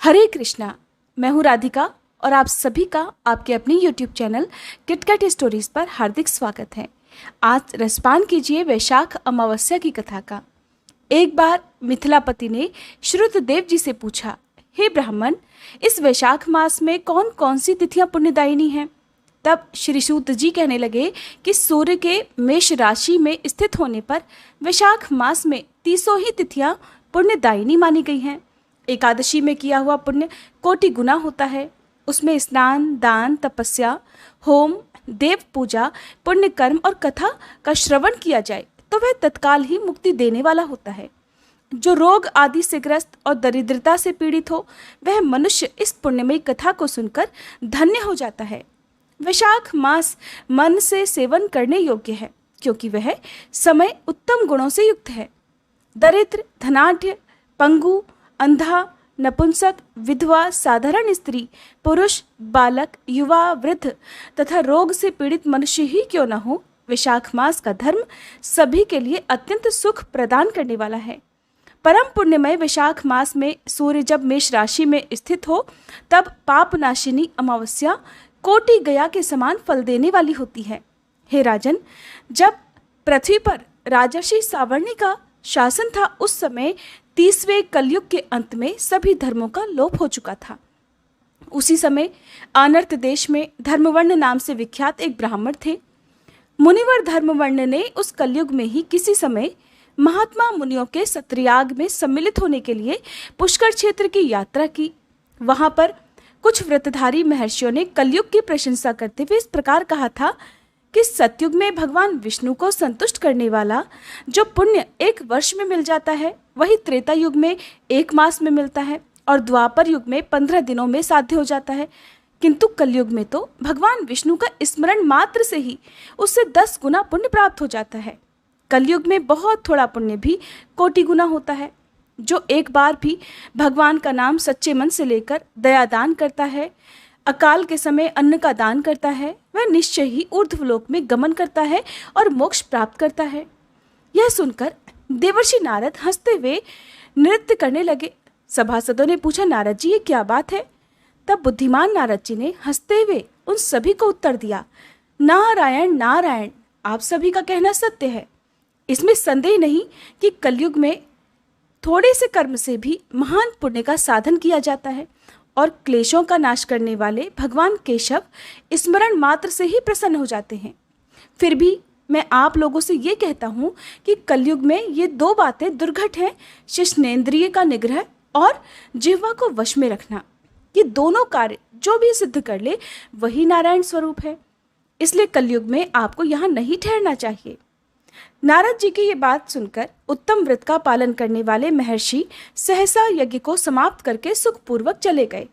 हरे कृष्णा। मैं हूँ राधिका और आप सभी का आपके अपने YouTube चैनल किटकैट स्टोरीज पर हार्दिक स्वागत है। आज रसपान कीजिए वैशाख अमावस्या की कथा का। एक बार मिथिलापति ने श्रुतदेव जी से पूछा, हे ब्राह्मण, इस वैशाख मास में कौन कौन सी तिथियां पुण्यदायिनी हैं? तब श्री सूत जी कहने लगे कि सूर्य के मेष राशि में स्थित होने पर वैशाख मास में 30 ही तिथियां पुण्यदायिनी मानी गई हैं। एकादशी में किया हुआ पुण्य कोटि गुना होता है। उसमें स्नान, दान, तपस्या, होम, देव पूजा, पुण्य कर्म और कथा का श्रवण किया जाए तो वह तत्काल ही मुक्ति देने वाला होता है। जो रोग आदि से ग्रस्त और दरिद्रता से पीड़ित हो, वह मनुष्य इस पुण्यमयी कथा को सुनकर धन्य हो जाता है। वैशाख मास मन से सेवन करने योग्य है, क्योंकि वह समय उत्तम गुणों से युक्त है। दरिद्र, धनाढ्य, पंगु, अंधा, नपुंसक, विधवा, साधारण स्त्री, पुरुष, बालक, युवा, वृद्ध तथा रोग से पीड़ित मनुष्य ही क्यों न हो, वैशाख मास का धर्म सभी के लिए अत्यंत सुख प्रदान करने वाला है। परम पुण्यमय वैशाख मास में सूर्य जब मेष राशि में स्थित हो, तब पापनाशिनी अमावस्या कोटि गया के समान फल देने वाली होती है। हे राजन, जब पृथ्वी पर राजर्षि सावर्णी का शासन था, उस समय 30वें कलयुग के अंत में सभी धर्मों का लोप हो चुका था। उसी समय आनर्त देश में धर्मवर्ण नाम से विख्यात एक ब्राह्मण थे। मुनिवर धर्मवर्ण ने उस कलयुग में ही किसी समय महात्मा मुनियों के सत्रयाग में सम्मिलित होने के लिए पुष्कर क्षेत्र की यात्रा की। वहां पर कुछ व्रतधारी महर्षियों ने कलयुग की प्रशंसा करते हुए इस प्रकार कहा था कि सतयुग में भगवान विष्णु को संतुष्ट करने वाला जो पुण्य 1 वर्ष में मिल जाता है, वही त्रेता युग में 1 मास में मिलता है और द्वापर युग में 15 दिनों में साध्य हो जाता है। किंतु कलयुग में तो भगवान विष्णु का स्मरण मात्र से ही उससे 10 गुना पुण्य प्राप्त हो जाता है। कलयुग में बहुत थोड़ा पुण्य भी कोटि गुना होता है। जो एक बार भी भगवान का नाम सच्चे मन से लेकर दयादान करता है, अकाल के समय अन्न का दान करता है, वह निश्चय ही ऊर्ध्वलोक में गमन करता है और मोक्ष प्राप्त करता है। यह सुनकर देवर्षि नारद हंसते हुए नृत्य करने लगे। सभासदों ने पूछा, नारद जी, ये क्या बात है? तब बुद्धिमान नारद जी ने हंसते हुए उन सभी को उत्तर दिया, नारायण नारायण, आप सभी का कहना सत्य है। इसमें संदेह नहीं कि कलयुग में थोड़े से कर्म से भी महान पुण्य का साधन किया जाता है और क्लेशों का नाश करने वाले भगवान केशव स्मरण मात्र से ही प्रसन्न हो जाते हैं। फिर भी मैं आप लोगों से ये कहता हूँ कि कलयुग में ये 2 बातें दुर्घट हैं, शिश्नेंद्रिय का निग्रह और जिह्वा को वश में रखना। ये दोनों कार्य जो भी सिद्ध कर ले वही नारायण स्वरूप है। इसलिए कलयुग में आपको यहाँ नहीं ठहरना चाहिए। नारद जी की ये बात सुनकर उत्तम व्रत का पालन करने वाले महर्षि सहसा यज्ञ को समाप्त करके सुखपूर्वक चले गए।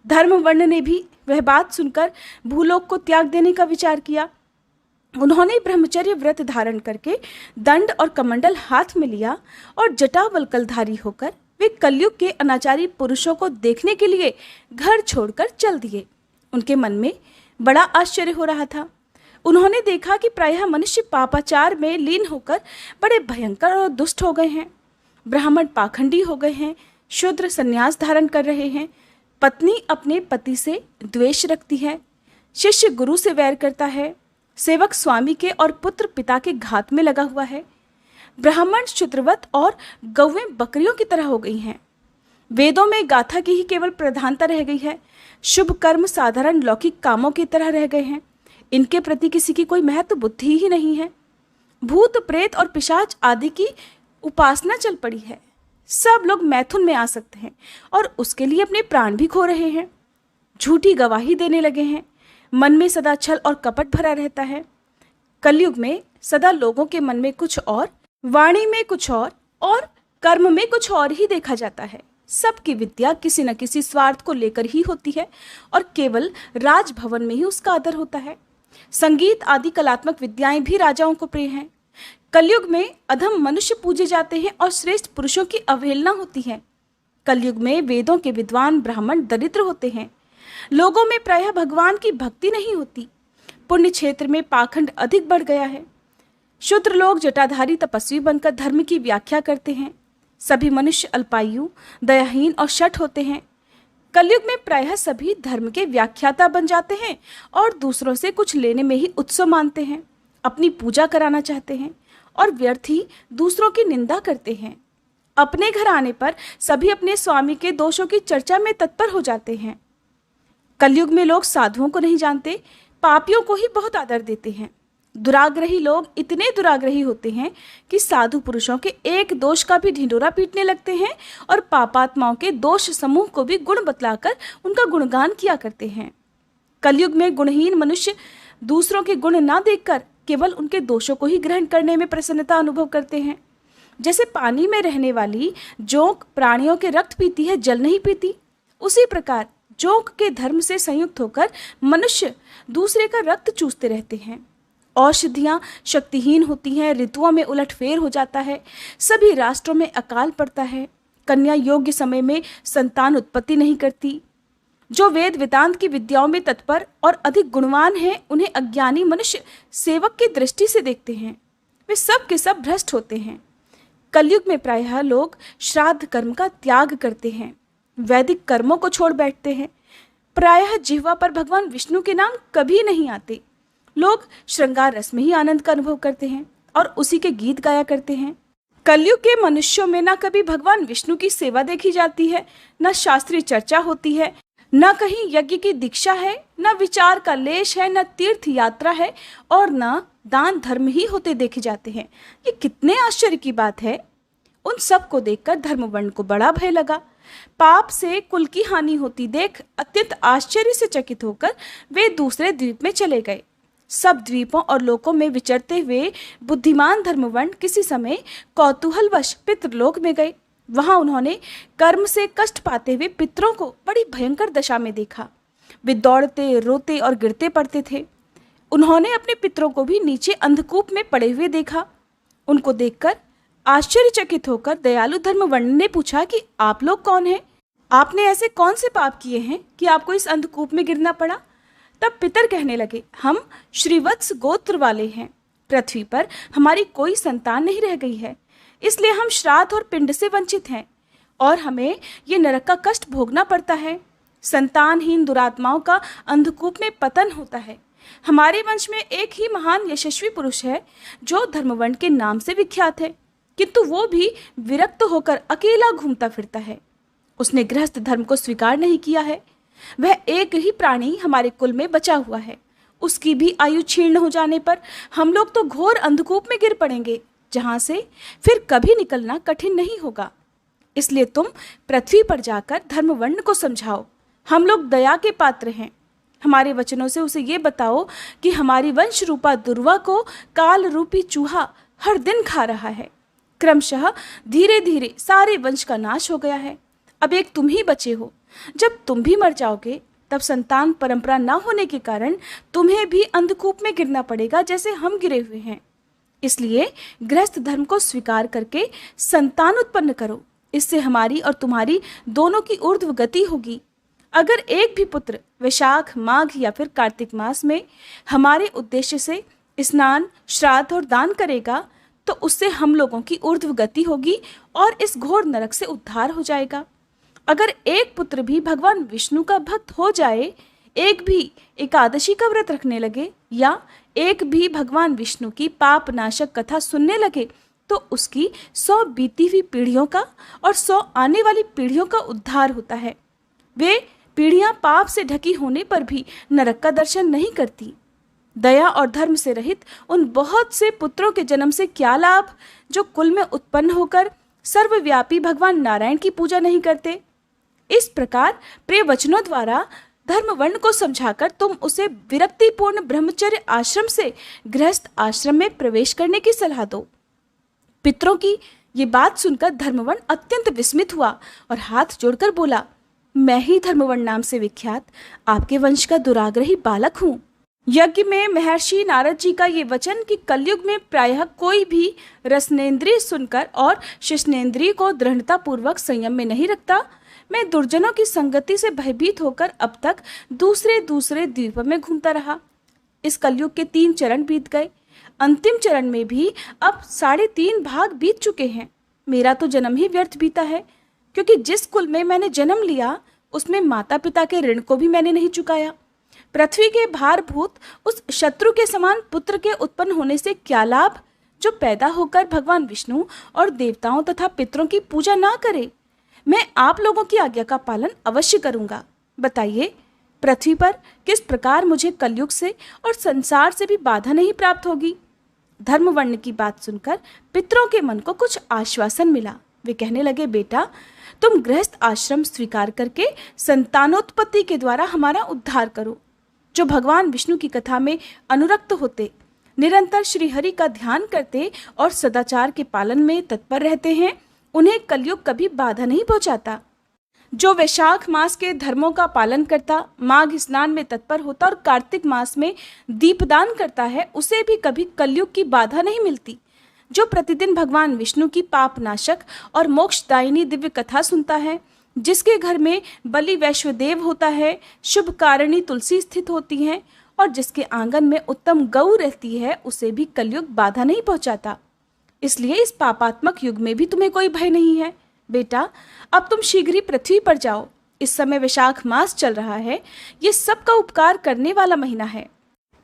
धर्मवर्ण ने भी वह बात सुनकर भूलोक को त्याग देने का विचार किया। उन्होंने ब्रह्मचर्य व्रत धारण करके दंड और कमंडल हाथ में लिया और जटावल्कलधारी होकर वे कलयुग के अनाचारी पुरुषों को देखने के लिए घर छोड़कर चल दिए। उनके मन में बड़ा आश्चर्य हो रहा था। उन्होंने देखा कि प्रायः मनुष्य पापाचार में लीन होकर बड़े भयंकर और दुष्ट हो गए हैं। ब्राह्मण पाखंडी हो गए हैं, शूद्र संन्यास धारण कर रहे हैं, पत्नी अपने पति से द्वेष रखती है, शिष्य गुरु से वैर करता है, सेवक स्वामी के और पुत्र पिता के घात में लगा हुआ है, ब्राह्मण शूद्रवत और गौवें बकरियों की तरह हो गई हैं। वेदों में गाथा की ही केवल प्रधानता रह गई है। शुभ कर्म साधारण लौकिक कामों की तरह रह गए हैं। इनके प्रति किसी की कोई महत्व बुद्धि ही नहीं है। भूत प्रेत और पिशाच आदि की उपासना चल पड़ी है। सब लोग मैथुन में आ सकते हैं और उसके लिए अपने प्राण भी खो रहे हैं। झूठी गवाही देने लगे हैं। मन में सदा छल और कपट भरा रहता है। कलयुग में सदा लोगों के मन में कुछ और, वाणी में कुछ और कर्म में कुछ और ही देखा जाता है। सबकी विद्या किसी न किसी स्वार्थ को लेकर ही होती है और केवल राजभवन में ही उसका आदर होता है। संगीत आदि कलात्मक विद्याएं भी राजाओं को प्रिय हैं। कलयुग में अधम मनुष्य पूजे जाते हैं और श्रेष्ठ पुरुषों की अवहेलना होती है। कलयुग में वेदों के विद्वान ब्राह्मण दरिद्र होते हैं। लोगों में प्रायः भगवान की भक्ति नहीं होती। पुण्य क्षेत्र में पाखंड अधिक बढ़ गया है। शूद्र लोग जटाधारी तपस्वी बनकर धर्म की व्याख्या करते हैं। सभी मनुष्य अल्पायु, दयाहीन और शठ होते हैं। कलयुग में प्रायः सभी धर्म के व्याख्याता बन जाते हैं और दूसरों से कुछ लेने में ही उत्सव मानते हैं, अपनी पूजा कराना चाहते हैं और व्यर्थ ही दूसरों की निंदा करते हैं। अपने घर आने पर सभी अपने स्वामी के दोषों की चर्चा में तत्पर हो जाते हैं। कलयुग में लोग साधुओं को नहीं जानते, पापियों को ही बहुत आदर देते हैं। दुराग्रही लोग इतने दुराग्रही होते हैं कि साधु पुरुषों के एक दोष का भी ढिंढोरा पीटने लगते हैं और पापात्माओं के दोष समूह को भी गुण बतलाकर उनका गुणगान किया करते हैं। कलयुग में गुणहीन मनुष्य दूसरों के गुण ना देखकर केवल उनके दोषों को ही ग्रहण करने में प्रसन्नता अनुभव करते हैं। जैसे पानी में रहने वाली जोंक प्राणियों के रक्त पीती है, जल नहीं पीती, उसी प्रकार जोंक के धर्म से संयुक्त होकर मनुष्य दूसरे का रक्त चूसते रहते हैं। औषधियाँ शक्तिहीन होती हैं, ऋतुओं में उलटफेर हो जाता है, सभी राष्ट्रों में अकाल पड़ता है, कन्या योग्य समय में संतान उत्पत्ति नहीं करती। जो वेद वेदांत की विद्याओं में तत्पर और अधिक गुणवान हैं, उन्हें अज्ञानी मनुष्य सेवक की दृष्टि से देखते हैं, वे सब के सब भ्रष्ट होते हैं। कलयुग में प्रायः लोग श्राद्ध कर्म का त्याग करते हैं, वैदिक कर्मों को छोड़ बैठते हैं। प्रायः जिह्वा पर भगवान विष्णु के नाम कभी नहीं आते। लोग श्रृंगार रस में ही आनंद का अनुभव करते हैं और उसी के गीत गाया करते हैं। कलयुग के मनुष्यों में न कभी भगवान विष्णु की सेवा देखी जाती है, न शास्त्रीय चर्चा होती है, न कहीं यज्ञ की दीक्षा है, न विचार का लेश है, न तीर्थ यात्रा है और न दान धर्म ही होते देखे जाते हैं। ये कितने आश्चर्य की बात है। उन सब को देखकर धर्मवर्ण को बड़ा भय लगा। पाप से कुल की हानि होती देख अत्यंत आश्चर्य से चकित होकर वे दूसरे द्वीप में चले गए। सब द्वीपों और लोकों में विचरते हुए बुद्धिमान धर्मवर्ण किसी समय कौतूहलवश पितृलोक में गए। वहां उन्होंने कर्म से कष्ट पाते हुए पितरों को बड़ी भयंकर दशा में देखा। वे दौड़ते, रोते और गिरते पड़ते थे। उन्होंने अपने पितरों को भी नीचे अंधकूप में पड़े हुए देखा। उनको देखकर आश्चर्यचकित होकर दयालु धर्मवर्ण ने पूछा कि आप लोग कौन हैं? आपने ऐसे कौन से पाप किए हैं कि आपको इस अंधकूप में गिरना पड़ा? तब पितर कहने लगे, हम श्रीवत्स गोत्र वाले हैं। पृथ्वी पर हमारी कोई संतान नहीं रह गई है, इसलिए हम श्राद्ध और पिंड से वंचित हैं और हमें ये नरक का कष्ट भोगना पड़ता है। संतानहीन दुरात्माओं का अंधकूप में पतन होता है। हमारे वंश में एक ही महान यशस्वी पुरुष है जो धर्मवर्ण के नाम से विख्यात है, किंतु वो भी विरक्त होकर अकेला घूमता फिरता है। उसने गृहस्थ धर्म को स्वीकार नहीं किया है। वह एक ही प्राणी हमारे कुल में बचा हुआ है। उसकी भी आयु क्षीण हो जाने पर हम लोग तो घोर अंधकूप में गिर पड़ेंगे, जहां से फिर कभी निकलना कठिन नहीं होगा। इसलिए तुम पृथ्वी पर जाकर धर्मवर्ण को समझाओ। हम लोग दया के पात्र हैं। हमारे वचनों से उसे ये बताओ कि हमारी वंश रूपा दुर्वा को काल रूपी चूहा हर दिन खा रहा है। क्रमशः धीरे धीरे सारे वंश का नाश हो गया है। अब एक तुम ही बचे हो। जब तुम भी मर जाओगे तब संतान परंपरा न होने के कारण तुम्हें भी अंधकूप में गिरना पड़ेगा, जैसे हम गिरे हुए हैं। इसलिए गृहस्थ धर्म को स्वीकार करके संतान उत्पन्न करो। इससे हमारी और तुम्हारी दोनों की ऊर्ध्व गति होगी। अगर एक भी पुत्र वैशाख, माघ या फिर कार्तिक मास में हमारे उद्देश्य से स्नान, श्राद्ध और दान करेगा तो उससे हम लोगों की ऊर्ध्व गति होगी और इस घोर नरक से उद्धार हो जाएगा। अगर एक पुत्र भी भगवान विष्णु का भक्त हो जाए, एक भी एकादशी का व्रत रखने लगे या एक भी भगवान विष्णु की पाप नाशक कथा सुनने लगे तो उसकी 100 बीती हुई पीढ़ियों का और 100 आने वाली पीढ़ियों का उद्धार होता है। वे पीढ़ियां पाप से ढकी होने पर भी नरक का दर्शन नहीं करती। दया और धर्म से रहित उन बहुत से पुत्रों के जन्म से क्या लाभ जो कुल में उत्पन्न होकर सर्वव्यापी भगवान नारायण की पूजा नहीं करते। इस प्रकार प्रिय वचनों द्वारा धर्मवर्ण को समझाकर तुम उसे विरक्तिपूर्ण ब्रह्मचर्य आश्रम से गृहस्थ आश्रम में प्रवेश करने की सलाह दो। पितरों की ये बात सुनकर धर्मवर्ण अत्यंत विस्मित हुआ और हाथ जोड़कर बोला, मैं ही धर्मवर्ण नाम से विख्यात आपके वंश का दुराग्रही बालक हूँ। यज्ञ में महर्षि नारद जी का ये वचन कि कलयुग में प्रायः कोई भी रसनेन्द्रिय सुनकर और शिश्नेन्द्रिय को दृढ़ता पूर्वक संयम में नहीं रखता, मैं दुर्जनों की संगति से भयभीत होकर अब तक दूसरे द्वीप में घूमता रहा। इस कलयुग के 3 चरण बीत गए। अंतिम चरण में भी अब 3.5 भाग बीत चुके हैं। मेरा तो जन्म ही व्यर्थ बीता है, क्योंकि जिस कुल में मैंने जन्म लिया उसमें माता पिता के ऋण को भी मैंने नहीं चुकाया। पृथ्वी के भारभूत उस शत्रु के समान पुत्र के उत्पन्न होने से क्या लाभ, जो पैदा होकर भगवान विष्णु और देवताओं तथा पितरों की पूजा ना करे। मैं आप लोगों की आज्ञा का पालन अवश्य करूंगा। बताइए, पृथ्वी पर किस प्रकार मुझे कलयुग से और संसार से भी बाधा नहीं प्राप्त होगी। धर्मवर्ण की बात सुनकर पितरों के मन को कुछ आश्वासन मिला। वे कहने लगे, बेटा, तुम गृहस्थ आश्रम स्वीकार करके संतानोत्पत्ति के द्वारा हमारा उद्धार करो। जो भगवान विष्णु की कथा में अनुरक्त होते, निरंतर श्री हरि का ध्यान करते और सदाचार के पालन में तत्पर रहते हैं, उन्हें कलयुग कभी बाधा नहीं पहुंचाता। जो वैशाख मास के धर्मों का पालन करता, माघ स्नान में तत्पर होता और कार्तिक मास में दीपदान करता है, उसे भी कभी कलयुग की बाधा नहीं मिलती। जो प्रतिदिन भगवान विष्णु की पापनाशक और मोक्षदायिनी दिव्य कथा सुनता है, जिसके घर में बलि वैश्वदेव होता है, शुभ कारिणी तुलसी स्थित होती है और जिसके आंगन में उत्तम गऊ रहती है, उसे भी कलयुग बाधा नहीं पहुंचाता। इसलिए इस पापात्मक युग में भी तुम्हें कोई भय नहीं है। बेटा, अब तुम शीघ्र ही पृथ्वी पर जाओ। इस समय वैशाख मास चल रहा है। ये सबका उपकार करने वाला महीना है।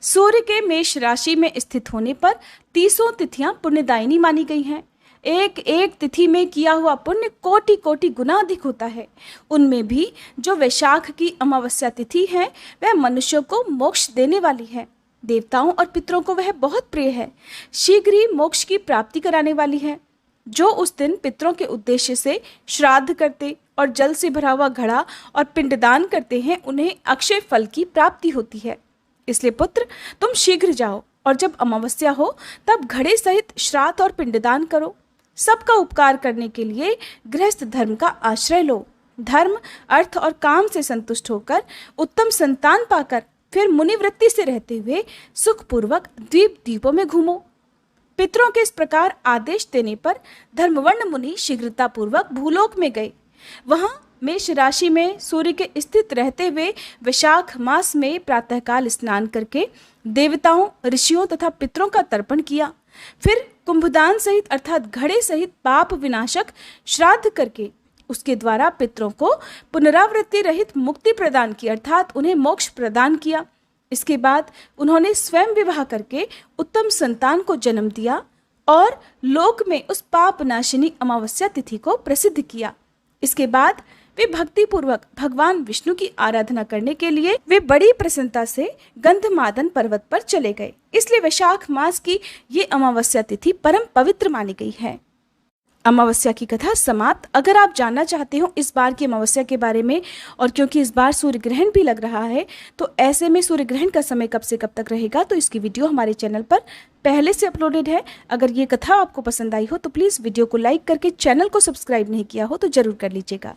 सूर्य के मेष राशि में स्थित होने पर 30 तिथियां पुण्यदायिनी मानी गई हैं। एक एक तिथि में किया हुआ पुण्य कोटि कोटि गुना अधिक होता है। उनमें भी जो वैशाख की अमावस्या तिथि है, वह मनुष्यों को मोक्ष देने वाली है। देवताओं और पितरों को वह बहुत प्रिय है, शीघ्र ही मोक्ष की प्राप्ति कराने वाली है। जो उस दिन पितरों के उद्देश्य से श्राद्ध करते और जल से भरा हुआ घड़ा और पिंडदान करते हैं, उन्हें अक्षय फल की प्राप्ति होती है। इसलिए पुत्र, तुम शीघ्र जाओ और जब अमावस्या हो तब घड़े सहित श्राद्ध और पिंडदान करो। सबका उपकार करने के लिए गृहस्थ धर्म का आश्रय लो। धर्म, अर्थ और काम से संतुष्ट होकर उत्तम संतान पाकर फिर मुनिवृत्ति से रहते हुए सुखपूर्वक द्वीप द्वीपों में घूमो। पितरों के इस प्रकार आदेश देने पर धर्मवर्ण मुनि शीघ्रता पूर्वक भूलोक में गए। वहां मेष राशि में सूर्य के स्थित रहते हुए वैशाख मास में प्रातःकाल स्नान करके देवताओं, ऋषियों तथा पितरों का तर्पण किया। फिर कुंभदान सहित अर्थात घड़े सहित पाप विनाशक श्राद्ध करके उसके द्वारा पितरों को पुनरावृत्ति रहित मुक्ति प्रदान की, अर्थात उन्हें मोक्ष प्रदान किया। इसके बाद उन्होंने स्वयं विवाह करके उत्तम संतान को जन्म दिया और लोक में उस पाप नाशिनी अमावस्या तिथि को प्रसिद्ध किया। इसके बाद वे भक्ति पूर्वक भगवान विष्णु की आराधना करने के लिए वे बड़ी प्रसन्नता से गंधमादन पर्वत पर चले गए। इसलिए वैशाख मास की ये अमावस्या तिथि परम पवित्र मानी गई है। अमावस्या की कथा समाप्त। अगर आप जानना चाहते हो इस बार की अमावस्या के बारे में, और क्योंकि इस बार सूर्य ग्रहण भी लग रहा है, तो ऐसे में सूर्य ग्रहण का समय कब से कब तक रहेगा, तो इसकी वीडियो हमारे चैनल पर पहले से अपलोडेड है। अगर ये कथा आपको पसंद आई हो तो प्लीज़ वीडियो को लाइक करके चैनल को सब्सक्राइब नहीं किया हो तो जरूर कर लीजिएगा।